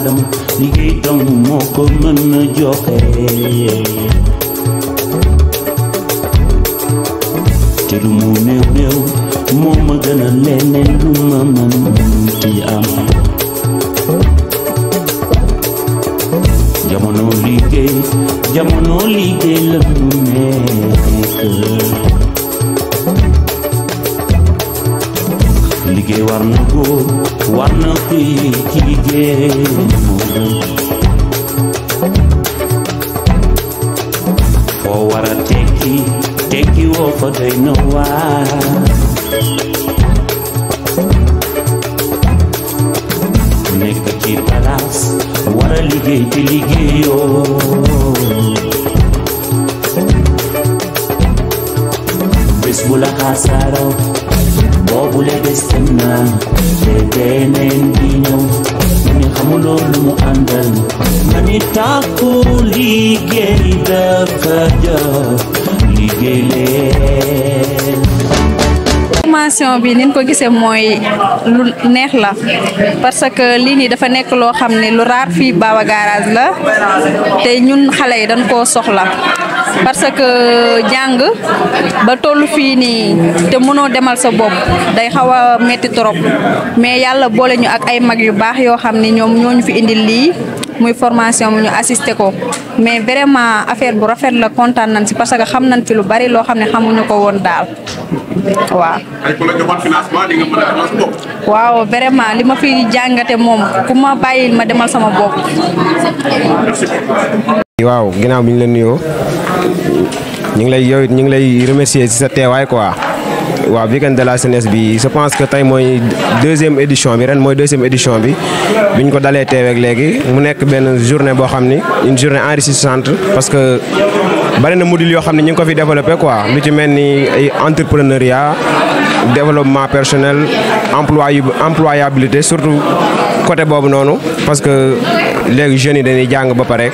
aadama liggéey dong moo ko mën a joxe te lu mu néew néew moo ma gën a leneen lu ma mën ti am jamono liggéey la mu nekk liggéey war na góor war na fii ci liggéey foo war a tekki woo fa doy na waar nekk ci palaas war a liggéey te liggéeyoo bés bu la xaasaraw boobu le des dem na te beneen di ñëw ni xamuloo lu mu àndal ma ni tàkku liggéey dafa jot liggéey leen formation bi niñ ko gisee mooy lu neex la parce que lii nii dafa nekk loo xam ne lu raar fii Baba Garage la te ñun xale yi dañ koo soxla parce que jàng ba tollu fii nii te mënoo demal sa bopp day xaw a metti trop mais yàlla boole ñu ak ay mag yu baax yoo xam ne ñoom ñoo ñu fi indil lii muy formation mu ñu assister ko mais vraiment affaire bu rafet la kontaan nañ si parce que xam nañ fi lu bari loo xam ne xamuñu ko woon daal waaw. waaw vraiment li ma fi jàngate moom ku ma bàyyil ma demal sama bopp. waaw ginnaaw bi ñu la nuyoo ñu ngi lay remercier ci sa teewaay quoi waaw weekend de la jeunesse bi je pense que tey mooy deuxième édition bi ren mooy deuxième édition bi biñ ko dalee teeweeg léegi mu nekk benn journée boo xam ni une journée enrichissante parce que bari na module yoo xam ne ñu ngi ko fi développé quoi lu ci mel ni ay entrepreneuriat développement personnel employabilité surtout côté boobu noonu parce que léegi jeunes yi dañuy jàng ba pare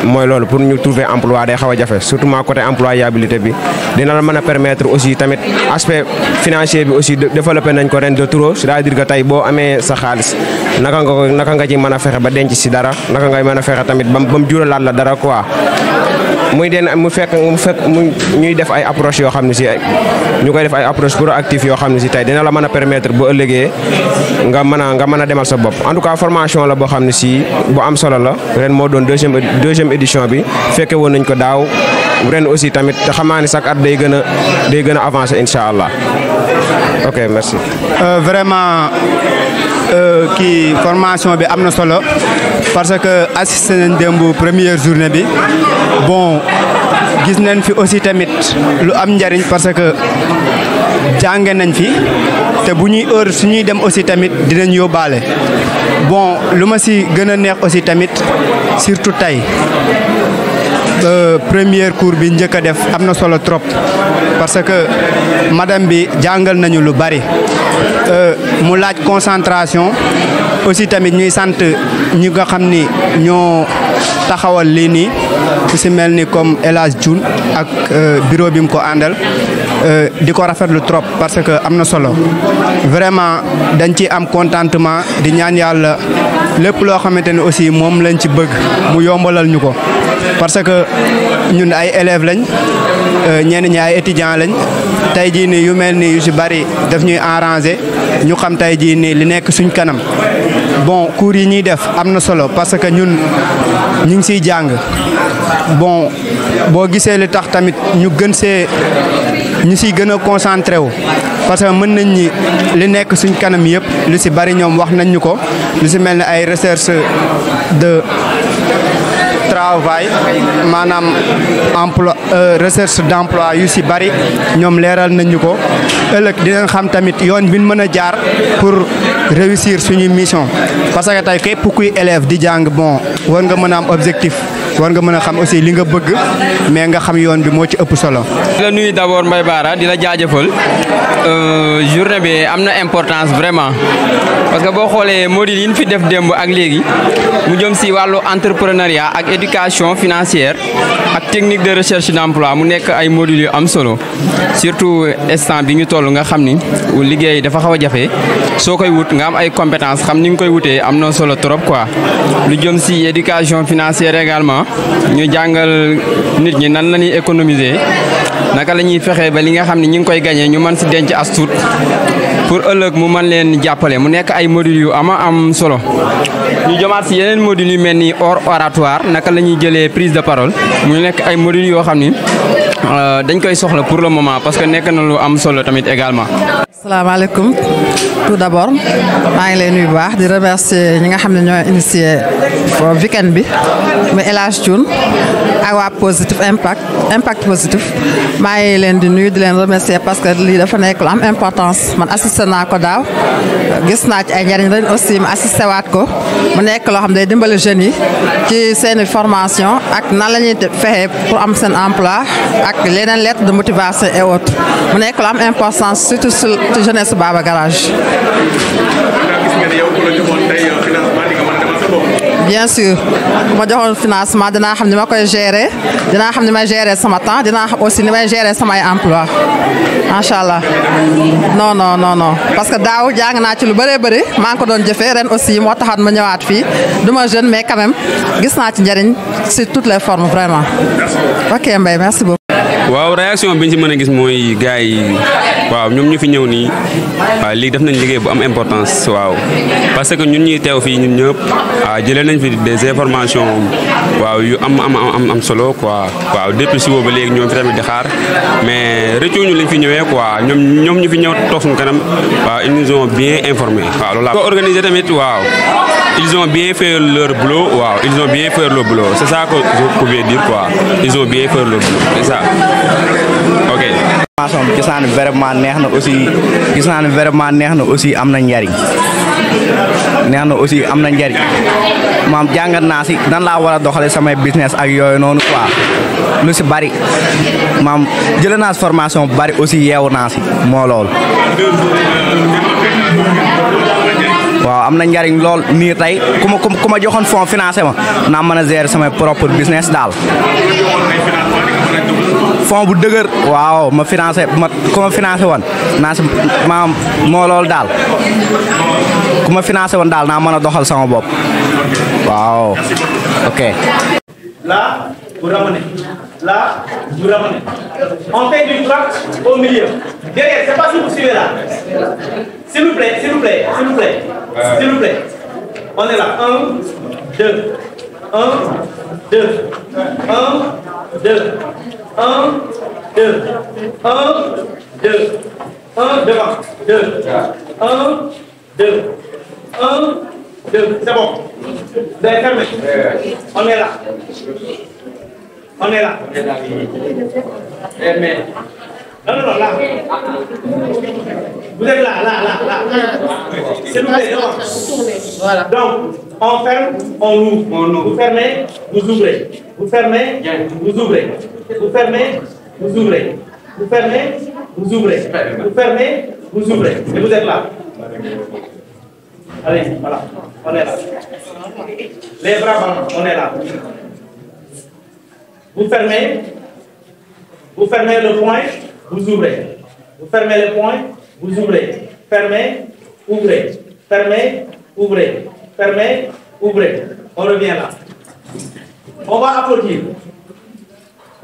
mooy loolu pour ñu trouver emploi day xaw a jafe surtout côté employabilité bi dina la mën a permettre aussi tamit aspect financier bi aussi développé nañ ko ren de trop c'est-à-dire que tey boo amee sa xaalis naka nga ci mën a fexe ba denc si dara naka ngay mën a fexe tamit ba mu juralaat la dara quoi mu fekk ñuy def ay approche yoo xam ne si ñu koy def ay approche proactive yoo xam ne si tey dina la mën a permettre bu ëllëgee nga mën a demal sa bopp en tout cas formation la boo xam ne si bu am solo la ren moo doon deuxième édition bi fekke woon nañ ko daaw ren aussi tamit te xam naa ni chaque at day gën a avancer incha allah ok merci. Vraiment kii formation bi am na solo parce que assisté nañ démb première journée bi bon gis nañ fi aussi tamit lu am njariñ parce que jànge nañ fi te bu ñuy heure su ñuy dem aussi tamit dinañ yóbbaale bon lu ma si gën a neex aussi tamit surtout tey première cours bi njëkk a def am na solo trop parce que madame bi jàngal nañu lu bari mu laaj concentration aussi tamit ñuy sant ñi nga xam ni ñoo taxawal lii nii ku si mel ni comme El Hadj Dioune ak bureau bi mu ko àndal di ko rafetlu trop parce que am na solo vraiment dañ ci am contentement di ñaan yàlla lépp loo xamante ne aussi moom lañ ci bëgg mu yombalal ñu ko parce que ñun ay élèves lañ ñenn ñi ay étudiants lañ tey jii nii yu mel ni yu si bari daf ñuy arranger ñu xam tey jii nii li nekk suñ kanam bon cours yi ñuy def am na solo parce que ñun ñu ngi siy jàng bon boo gisee li tax tamit ñu siy gën a concentré wu parce que mën nañ ñi li nekk suñ kanam yëpp lu si bari ñoom wax nañ ñu ko lu si mel ni ay recherche de travail maanaam emploi recherche d'emploi yu si bari ñoom leeral nañ ñu ko ëllëg dinañ xam tamit yoon bi ñu mën a jaar pour réussir suñu mission parce que tey képp kuy élève di jàng bon war nga mën a am objectif war nga mën a xam aussi li nga bëgg mais nga xam yoon bi moo ci ëpp solo. di la nuyu d'abord Mbaye Bara di la jaajëfal journée bi am na importance vraiment parce que boo xoolee module yi ñu fi def démb ak léegi mu jëm si wàllu entrepreneuriat ak éducation financière ak technique de recherche d'emploi mu nekk ay modules yu am solo surtout instant bi ñu toll nga xam ni liggéey dafa xaw a jafe soo koy wut nga am ay compétences xam ni nga koy wutee am na solo trop quoi. lu jëm si éducation financière également ñu jàngal nit ñi nan la ñuy économiser naka la ñuy fexee ba li nga xam ne ñi ngi koy gagné ñu mën si denc as tuut pour ëllëg mu mën leen jàppale mu nekk ay modules yu am solo. ñu jëmaat si yeneen modules yu mel ni oratoire naka la ñuy jëlee prise de parole mu nekk ay modules yoo xam ni dañ koy soxla pour le moment parce que nekk na lu am solo tamit également. asalaamaaleykum tout d'abord maa ngi lay nuyu bu baax di remercier ñi nga xam ne ñoo initié weekend bi mu El Hadj Thioune ak waa Positif impact positif maa ngi leen di nuyu di leen remercier parce que lii dafa nekk lu am importance man assisté naa ko daaw gis naa ci ay njariñ ren aussi ma assisté waat ko mu nekk loo xam ne day dimbali jeunes yi ci seeni formation ak nan la ñuy fexe pour am seen emploi ak leneen lettre de motivation et autres mu nekk lu am importance surtout ci jeunesse Baba Garage. bien sûr bu ma joxoon financement dinaa xam ni ma koy gérer dinaa xam ni may gérer sama temps dinaa xam aussi ni may gérer samay emploi macha allah non parce que daaw jàng naa ci lu bëree bëri maa ngi ko doon jëfee ren aussi moo taxaat ma ñëwaat fii du ma jeune mais quand même gis naa ci njëriñ sur toutes les formes vraiment. ok Mbaye merci beaucoup. waaw réaction bi ñu ci mën a gis mooy gars yi waaw ñoom ñu fi ñëw nii waaw lii def nañ liggéey bu am importance waaw parce que ñun ñuy teew fii ñun ñëpp jëlee nañ fi des informations waaw yu am solo quoi waaw depuis si boobu ba léegi ñoom fi tamit di xaar mais rëccu ñu lañ fi ñëwee quoi ñoom ñu fi ñëw toog suñu kanam waaw ils nous ont bien informés waaw loolu la ko organisé tamit waaw ils ont bien fait leur boulot waaw ils ont bien fait leur boulot c'est ça que je pouvais dire quoi ils ont bien fait leur boulot c'est ça ok. gis naa ne vraiment neex na aussi gis naa ne vraiment neex na aussi am na njariñ neex na aussi am na njariñ maam jàngat naa si nan laa war a doxale samay business ak yooyu noonu quoi lu si bari maam jëlee naa si formation bu bari aussi yeewu naa si moo loolu waaw am na njariñ lool nii tey ku ma joxoon fonds financé ma naa mën a gérer samay propre business daal fond bu dëgër waaw ma financé ku ma financé woon naa si maam moo loolu daal ku ma financé woon daal naa mën a doxal sama bopp waaw ok. Là, vous ramenez. Là, vous ramenez. On fait du droit au milieu. Derrière, c'est pas si vous suivez là. S'il vous plaît, s'il vous plaît, s'il vous plaît. S'il vous plaît. On est là. 1, 2. 1, 2. 1, 2. 1, 2. 1, 2. 1 devant. 2. 1, 2. 1, 2. C'est bon. Vous avez fermé. On est là. On est là. Non, là. Vous êtes là. S'il vous plaît, devant. Voilà. Donc, on ferme, on ouvre. Vous fermez, vous ouvrez. Vous fermez, vous ouvrez. Vous fermez, vous ouvrez. Vous fermez, vous ouvrez. Vous fermez, vous ouvrez. Et vous êtes là. Allez, voilà. On est là. Les bras ballants, on est là. Vous fermez le point, vous ouvrez. Vous fermez le point, vous ouvrez. Fermez, ouvrez. Fermez, ouvrez. Fermez, ouvrez. On revient là. On va applaudir.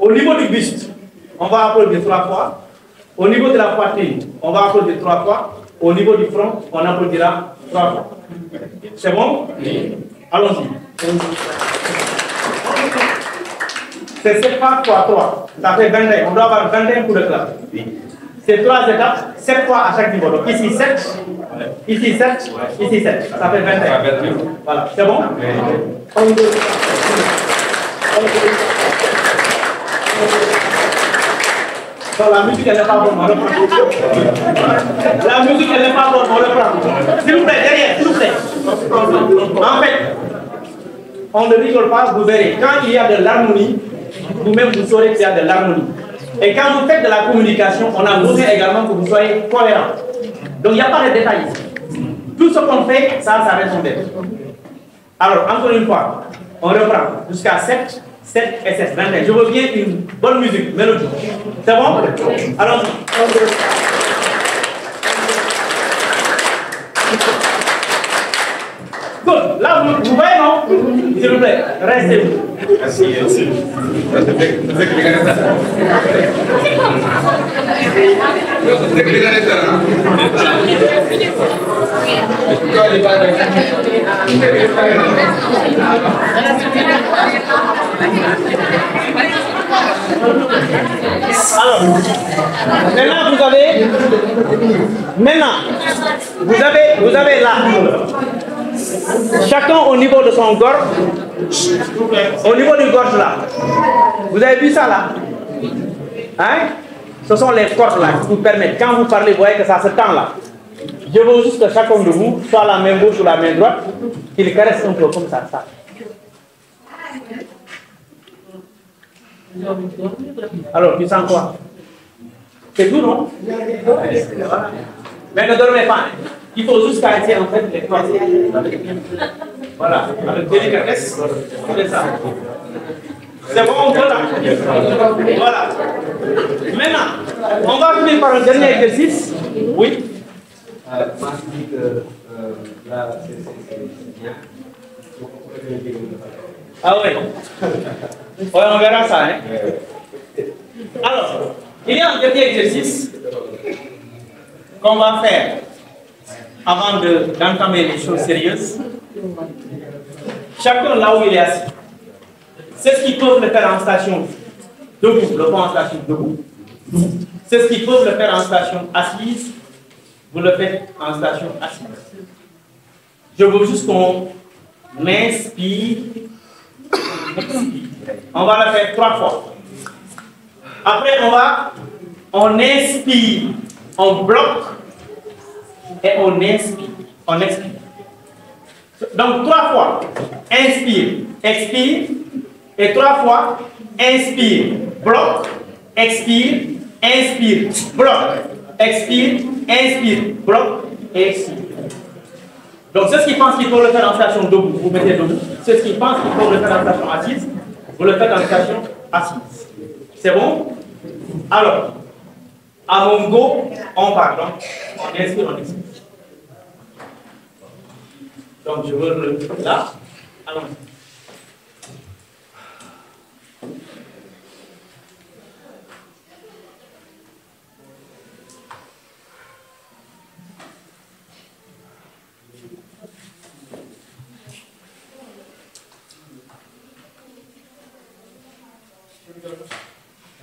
Au niveau du buste, on va applaudir 3 fois. Au niveau de la poitrine, on va applaudir 3 fois. Au niveau du front, on applaudira 3 fois. C'est bon? Oui. Allons-y. C'est 7 fois 3. Ça fait 21. On doit avoir 21 coups de classe. C'est 3 étapes, 7 fois à chaque niveau. Donc ici 7, ici 7, ici 7. Ça fait 21. Voilà. C'est bon? Oui. Donc la musique elle n'est pas bonne, on le prend. La musique elle n'est pas bonne, on le prend. S'il vous plaît, derrière, s'il vous plaît. En fait, on ne rigole pas, vous verrez. Quand il y a de l'harmonie, vous-même vous saurez qu'il y a de l'harmonie. Et quand vous faites de la communication, on a besoin également que vous soyez cohérents. Donc il n'y a pas de détails. Tout ce qu'on fait, ça a sa raison d'être. Alors, encore une fois, on reprend jusqu'à 7 et 7, 21. Je veux bien une bonne musique, mélodie. C'est bon? Allons-y. Good. Là, vous voyez, non? S'il vous plaît, restez-vous. Merci. Alors, vous avez là, chacun au niveau de son gorge, au niveau du gorge là. Vous avez vu ça là? Hein? Ce sont les cordes là qui vous permettent, quand vous parlez, vous voyez que ça se tend là. Je veux juste que chacun de vous, soit la main gauche ou la main droite, qu'il caresse un peu comme ça. Alors, tu sens quoi? C'est tout, non? Voilà. Mais ne dormez pas. Il faut juste caresser en fait les cordes. Voilà, avec délicatesse. C'est ça. C'est bon, on peut là. Voilà. Maintenant, on va finir par un dernier exercice. Oui. Ah oui. Ouais, on verra ça. Hein? Alors, il y a un dernier exercice qu'on va faire avant d'entamer les choses sérieuses. Chacun là où il est assis. C'est ce qu'ils peuvent le faire en station debout, le font en station debout. C'est ce qu'ils peuvent le faire en station assise. Vous le faites en station assise. Je veux juste qu'on inspire. On va le faire 3 fois. Après, on inspire, on bloque et on inspire. On expire. Donc 3 fois, inspire, expire, et 3 fois, inspire, bloque, expire, inspire, bloque, expire, inspire, bloque, et expire. Donc ceux qui pensent qu'il faut le faire en station debout, vous mettez debout. Ceux qui pensent qu'il faut le faire en station assise, vous le faites en station assise. C'est bon? Alors, à mon go, on part. Donc, on inspire, on expire. Donc je veux le là. Allons-y.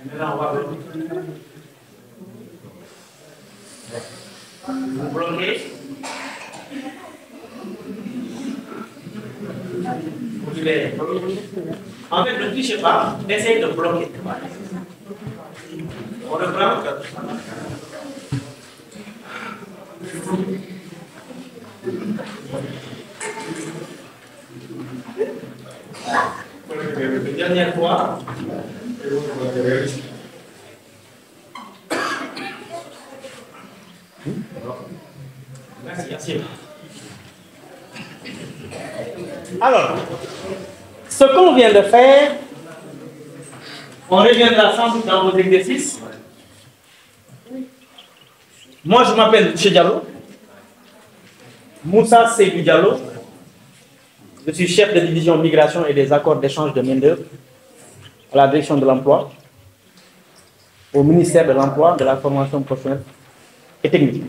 Et maintenant, on va vous bloquez. Vous libérez. En fait, ne touchez pas, essayez de bloquer. On reprend. Dernière fois. Merci. Alors, ce qu'on vient de faire, on reviendra sans doute dans vos exercices. Moi, je m'appelle M. Diallo. Moussa Seydou Diallo. Je suis chef de division migration et des accords d'échange de main-d'œuvre à la direction de l'emploi, au ministère de l'Emploi, de la formation professionnelle et technique.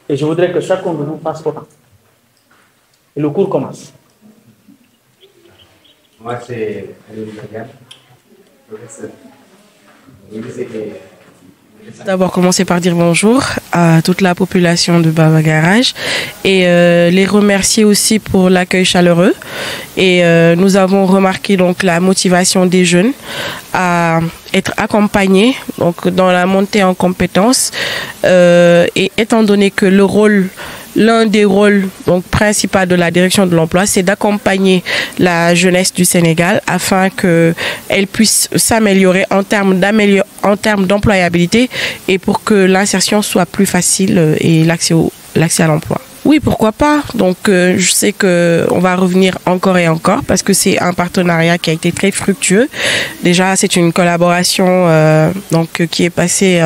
Et je voudrais que chacun de vous fasse autant. Et le cours commence. Moi, c'est professeur. D'abord, commencer par dire bonjour à toute la population de Baba Garage et les remercier aussi pour l'accueil chaleureux. Et nous avons remarqué donc la motivation des jeunes à être accompagnés donc dans la montée en compétences et étant donné que le rôle l'un des rôles donc principaux de la direction de l'emploi, c'est d'accompagner la jeunesse du Sénégal afin qu'elle puisse s'améliorer en termes d'employabilité et pour que l'insertion soit plus facile et l'accès à l'emploi. Oui, pourquoi pas. Donc, je sais qu'on va revenir encore et encore parce que c'est un partenariat qui a été très fructueux. Déjà, c'est une collaboration qui est passée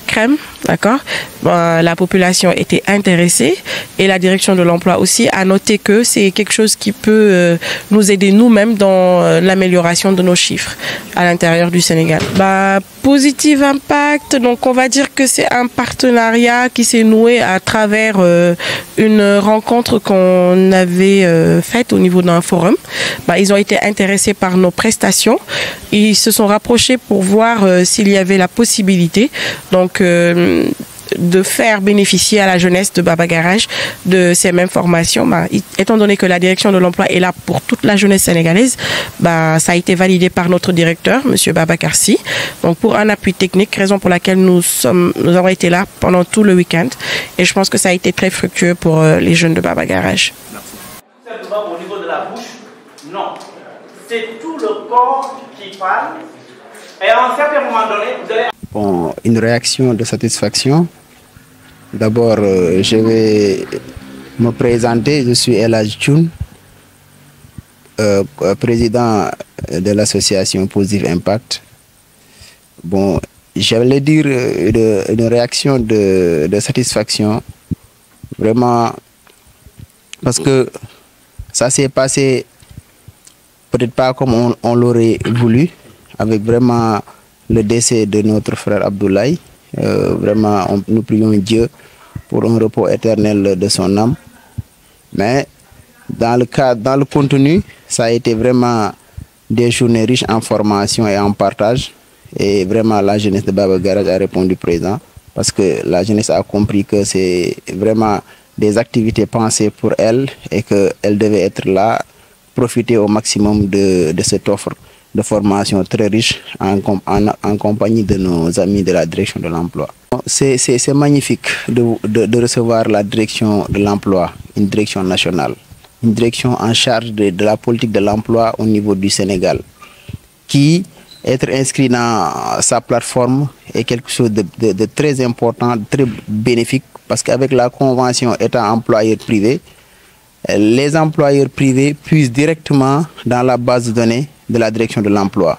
crème, d'accord. La population était intéressée et la direction de l'emploi aussi a noté que c'est quelque chose qui peut nous aider nous-mêmes dans l'amélioration de nos chiffres à l'intérieur du Sénégal. Positive Impact, donc on va dire que c'est un partenariat qui s'est noué à travers une rencontre qu'on avait faite au niveau d'un forum. Ils ont été intéressés par nos prestations. Ils se sont rapprochés pour voir s'il y avait la possibilité de faire bénéficier à la jeunesse de Baba Garage de ces mêmes formations. Étant donné que la direction de l'emploi est là pour toute la jeunesse sénégalaise, ça a été validé par notre directeur, M. Babacar Sy, donc pour un appui technique, raison pour laquelle nous avons été là pendant tout le week-end. Et je pense que ça a été très fructueux pour les jeunes de Baba Garage. Simplement au niveau de la bouche, non. C'est tout le corps qui parle. Et à un certain moment donné, vous allez... Bon, une réaction de satisfaction. D'abord, je vais me présenter. Je suis El Hadj Thioune, président de l'association Positive Impact. Bon, j'allais dire une réaction de satisfaction, vraiment, parce que ça s'est passé peut-être pas comme on l'aurait voulu, avec vraiment le décès de notre frère Abdoulaye. Vraiment, nous prions Dieu pour un repos éternel de son âme. Mais dans le contenu, ça a été vraiment des journées riches en formation et en partage. Et vraiment, la jeunesse de Baba Garage a répondu présent parce que la jeunesse a compris que c'est vraiment des activités pensées pour elle et qu'elle devait être là, profiter au maximum de cette offre de formation très riche en compagnie de nos amis de la direction de l'emploi. C'est magnifique de recevoir la direction de l'emploi, une direction nationale, une direction en charge de la politique de l'emploi au niveau du Sénégal, qui, être inscrit dans sa plateforme, est quelque chose de très important, de très bénéfique, parce qu'avec la convention État-employeur privé, les employeurs privés puissent directement dans la base de données de la direction de l'emploi.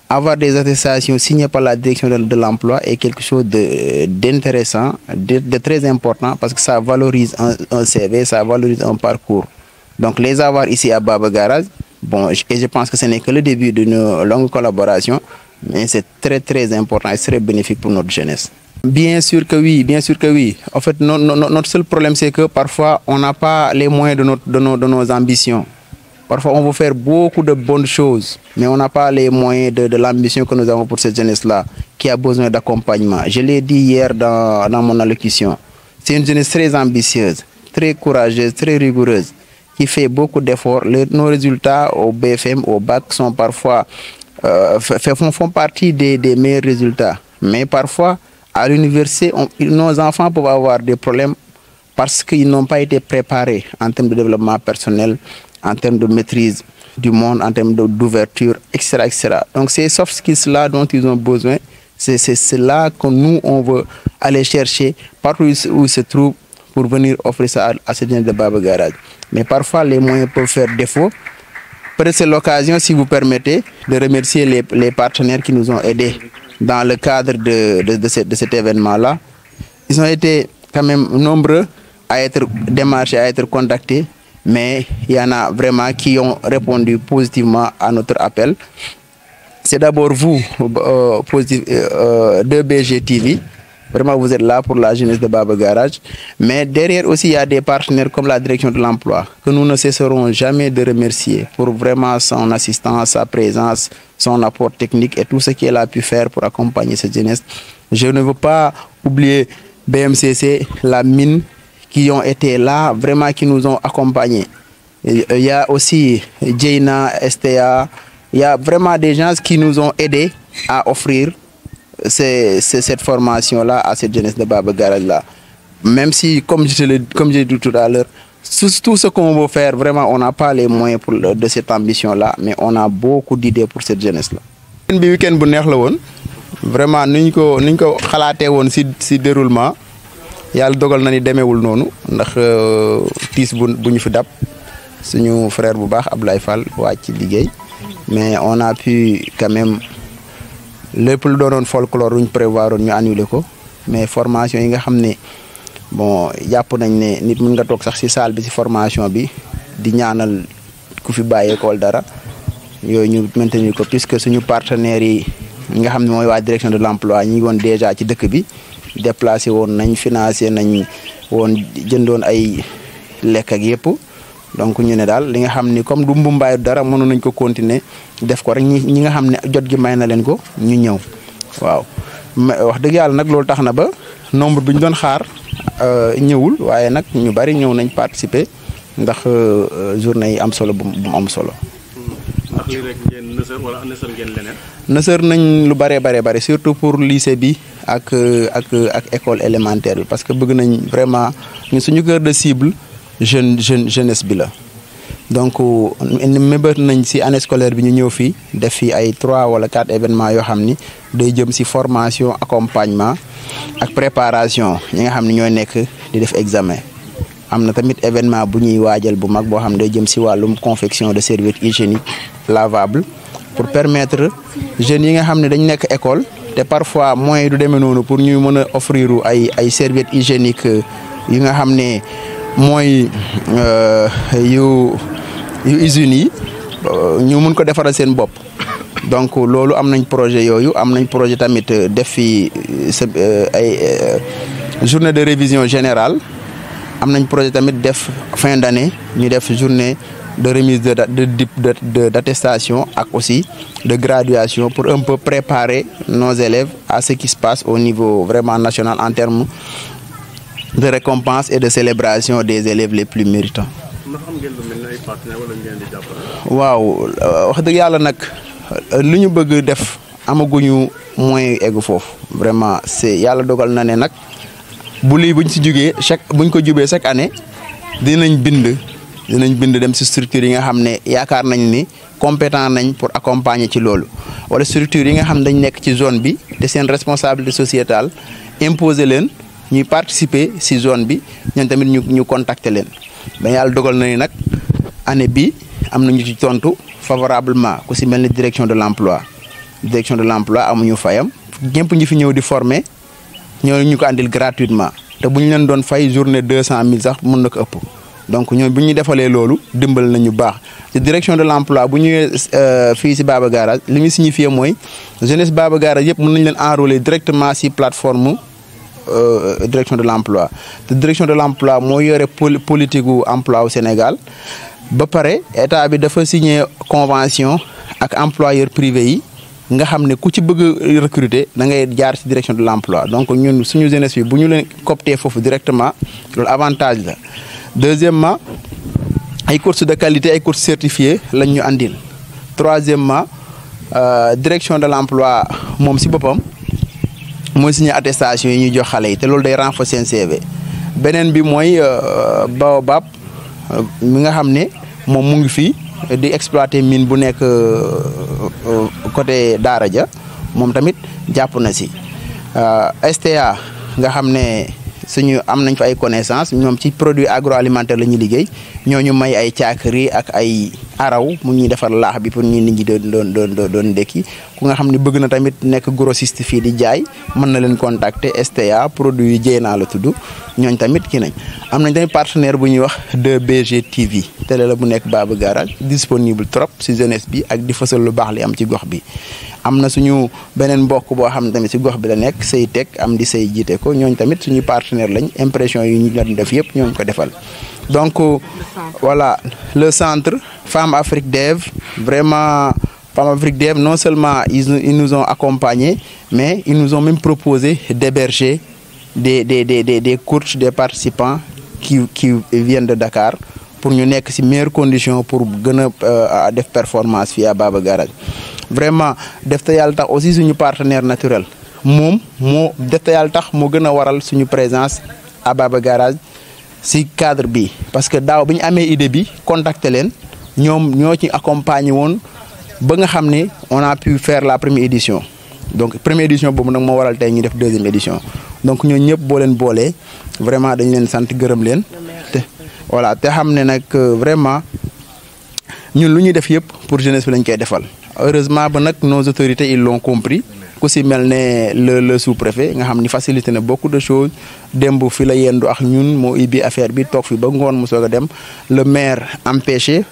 Avoir des attestations signées par la direction de l'emploi est quelque chose d'intéressant, de très important, parce que ça valorise un CV, ça valorise un parcours. Donc les avoir ici à Baba Garage, bon, et je pense que ce n'est que le début d'une longue collaboration, mais c'est très très important et très bénéfique pour notre jeunesse. Bien sûr que oui, bien sûr que oui. En fait, notre seul problème, c'est que parfois, on n'a pas les moyens de nos ambitions. Parfois, on veut faire beaucoup de bonnes choses, mais on n'a pas les moyens de l'ambition que nous avons pour cette jeunesse-là, qui a besoin d'accompagnement. Je l'ai dit hier dans mon allocution. C'est une jeunesse très ambitieuse, très courageuse, très rigoureuse, qui fait beaucoup d'efforts. Nos résultats au BFM, au bac, sont parfois, font partie des meilleurs résultats. Mais parfois, à l'université, nos enfants peuvent avoir des problèmes parce qu'ils n'ont pas été préparés en termes de développement personnel, en termes de maîtrise du monde, en termes d'ouverture, etc., etc. Donc ces soft skills-là dont ils ont besoin, c'est cela que nous, on veut aller chercher partout où ils se trouvent pour venir offrir ça à ces gens de Baba Garage. Mais parfois, les moyens peuvent faire défaut. Peut-être c'est l'occasion, si vous permettez, de remercier les partenaires qui nous ont aidés dans le cadre de cet événement-là. Ils ont été quand même nombreux à être démarchés, à être contactés, mais il y en a vraiment qui ont répondu positivement à notre appel. C'est d'abord vous, 2BG TV. Vraiment, vous êtes là pour la jeunesse de Baba Garage. Mais derrière aussi, il y a des partenaires comme la direction de l'emploi que nous ne cesserons jamais de remercier pour vraiment son assistance, sa présence, son apport technique et tout ce qu'elle a pu faire pour accompagner cette jeunesse. Je ne veux pas oublier BMCC, la mine, qui ont été là, vraiment qui nous ont accompagnés. Il y a aussi Jaina, STA, il y a vraiment des gens qui nous ont aidés à offrir cette formation-là à cette jeunesse de Baba Garage-là. même si, comme j'ai dit tout à l'heure, tout ce qu'on veut faire, vraiment, on n'a pas les moyens de cette ambition-là, mais on a beaucoup d'idées pour cette jeunesse-là. Le week-end bu neex la woon vraiment niñ ko xalaatee woon si déroulement yàlla dogal na ni demeewul noonu ndax tiis bu ñu fi dab suñu frère bu baax Abdoulaye Fall wàcc ci liggéey mais on a pu quand même lépp lu doonoon folklore luñ prévoir ñu annuler ko mais formation yi nga xam ne bon jàpp nañ ne nit mën nga toog sax si salle bi si formation bi di ñaanal ku fi bàyyeekoo dara yooyu ñu maintenir ko puisque suñu partenaires yi nga xam ne mooy waa direction de l'emploi ñi ngi woon déjà ci dëkk bi déplacé woon nañ financé nañ woon jëndoon ay lekk ak yëpp donc ñu ne daal li nga xam ni comme du mbumbaay dara mënoon nañ ko continuer def ko rek ñi nga xam ne jot gi may na leen ko ñu ñëw waaw wax dëgg yàlla nag loolu tax na ba nombre bi ñu doon xaar ñëwul waaye nag ñu bari ñëw nañ participer ndax journée yi am solo bu mu am solo. ndax lii rek ngeen nësër wala nësër ngeen leneen. nësër nañ lu bare surtout pour lycée bi ak école élémentaire bi parce que bëgg nañ vraiment ñu suñu cœur de cible jeunesse bi la. donc mébét nañ ci année scolaire bi ñu ñëw fii def fi ay 3 wala 4 événements yoo xam ni day jëm ci formation accompagnement ak préparation ñi nga xam ne ñooy nekk di def examen. am na tamit événement bu ñuy waajal bu mag boo xam ne day jëm ci wàllum confection de serviettes hygiéniques lavables pour permettre jeunes yi nga xam ne dañ nekk école te parfois moyens du demee noonu pour ñu mën a offrir ay serviettes hygiéniques yi nga xam ne mooy yu usines yi ñu mën ko defaral seen bopp. donc loolu am nañ projet yooyu am nañ projet tamit def fi ay journée de révision générale. am nañ projet tamit def fin d'année ñu def journée de remise d'attestation ak aussi de graduation pour un peu préparer nos élèves à ce qui se passe au niveau vraiment national en termes de récompense et de célébration des élèves les plus méritants. ndax am ngeen lu mel ne ay partenaires wala ngeen di jàppale. waaw wax dëgg yàlla nag lu ñu bëgg def amaguñu moyen egg foofu vraiment c'est yàlla dogal na ne nag. bu lii buñ si jógee buñ ko jubee chaque année dinañ bind dem si structure yi nga xam ne yaakaar nañ ni compétent nañ pour accompagner ci loolu wala structure yi nga xam ne dañ nekk ci zone bi te seen responsabilité sociétale imposer leen ñuy participer si zone bi ñoom tamit ñu contacter leen ba yàlla dogal na ni nag année bi am nañu ci tontu favorablement ku si mel ni direction de l'emploi amuñu fayam ñëpp ñu fi ñëw di former ñoo ñu ko andil gratuitement te bu ñu leen doon fay journée 200 000 sax mën na ko ëpp donc ñoom bu ñu defalee loolu dimbal nañu baax te direction de l'emploi bu ñëwee fii ci Baba Garage li muy signifié mooy jeunesse Baba Garage yëpp mën nañ leen enrôler directement ci plateforme direction de l'emploi te direction de l'emploi moo yore politique gu emploi au Sénégal ba pare état bi dafa signé convention ak employeur privé yi nga xam ne ku ci bëgg recruter da ngay jaar ci direction de l'emploi donc ñun suñu jeunesse bi bu ñu leen coopter foofu directement loolu avantage la. deuxièmement ay courses de qualité ay courses certifiées lañ ñu andil. troisièmement direction de l'emploi moom ci boppam mooy signé attestation yi ñuy jox xale yi te loolu day renforcer seen CV. beneen bi mooy Baobab mi nga xam ne moom mu ngi fii di exploiter mine bu nekk côté Daara ja moom tamit jàpp na ci STA nga xam ne suñu am nañ fa ay connaissances ñoom ci produit agroalimentaire la ñuy liggéey ñooñu may ay caakiri ak ay araw mu ñuy defar laax bi pour ñi nit ñi doon ndekki ku nga xam ne bëgg na tamit nekk grossiste fii di jaay mën na leen contacter STA produit yi jëy naa la tudd ñooñ tamit kii nañ am nañ tamit partenaire bu ñuy wax 2BG TV télé la bu nekk Baba Garage disponible trop ci jeunesse bi ak di fësal lu baax li am ci gox bi am na suñu beneen mbokk boo xam ne tamit ci gox bi la nekk say teg am di say jiite ko ñooñ tamit suñu partenaire lañ impression yi ñu doon def yëpp ñooñ ko defal donc voilà le centre Femme Afrique Dev vraiment Femme Afrique Dev non seulement ils nous ont accompagnés mais ils nous ont même proposé d'héberger des coachs des participants qui viennent de Dakar pour ñu nekk ci meilleures conditions pour gën a def performance fii à Baba Garage vraiment def te yàlla tax aussi suñu partenaire naturel moom moo def te yàlla tax moo gën a waral suñu présence à Baba Garage si cadre bi parce que daaw bi ñu amee idée bi contacter leen ñoom ñoo ci accompagner woon ba nga xam ne on a pu faire la première édition donc première édition boobu nag moo waral tey ñu def deuxième édition donc ñooñu ñëpp boo leen boolee vraiment dañ leen sant gërëm leen te voilà te xam ne nag vraiment ñun lu ñuy def yëpp pour jeunesse bi lañ koy defal heureusement ba nag nos autorités ils l'ont compris ku si mel ne le sous-préfet nga xam ni facilité na beaucoup de choses démb fi la yendu ak ñun moo ibbi affaire bi toog fi ba ngoon mu soog a dem le maire empêché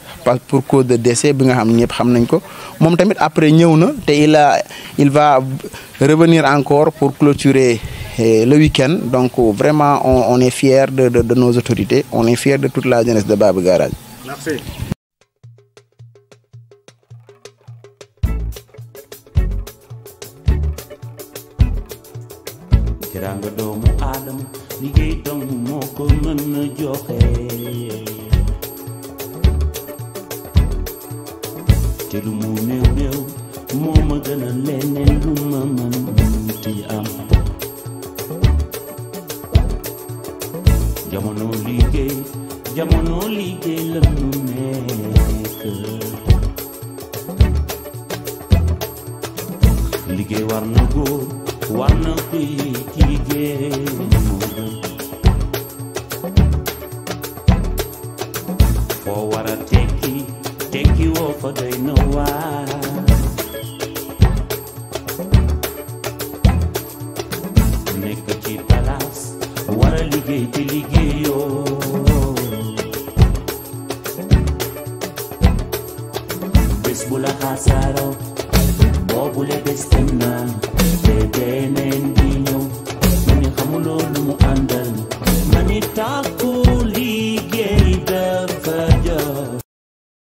pour cause de décès bi nga xam ñëpp xam nañ ko moom tamit après ñëw na te il va revenir encore pour clôturer le week-end donc vraiment on est fiers de nos autorités on est fiers de toute la jeunesse de Baba Garage. Merci. Teranga doomu Aadama liggéey dong moo ko mën a joxe te lu mu néew néew moo ma gën a leneen lu ma mënti am jamono liggéey la nu nekk liggéey war na góor war na kuy jigéen moo gën foo war a tekki woo fa doy na waar nekk ci palaas war a liggéey te liggéeyoo bés bu la xasaaroo boobule bés dem na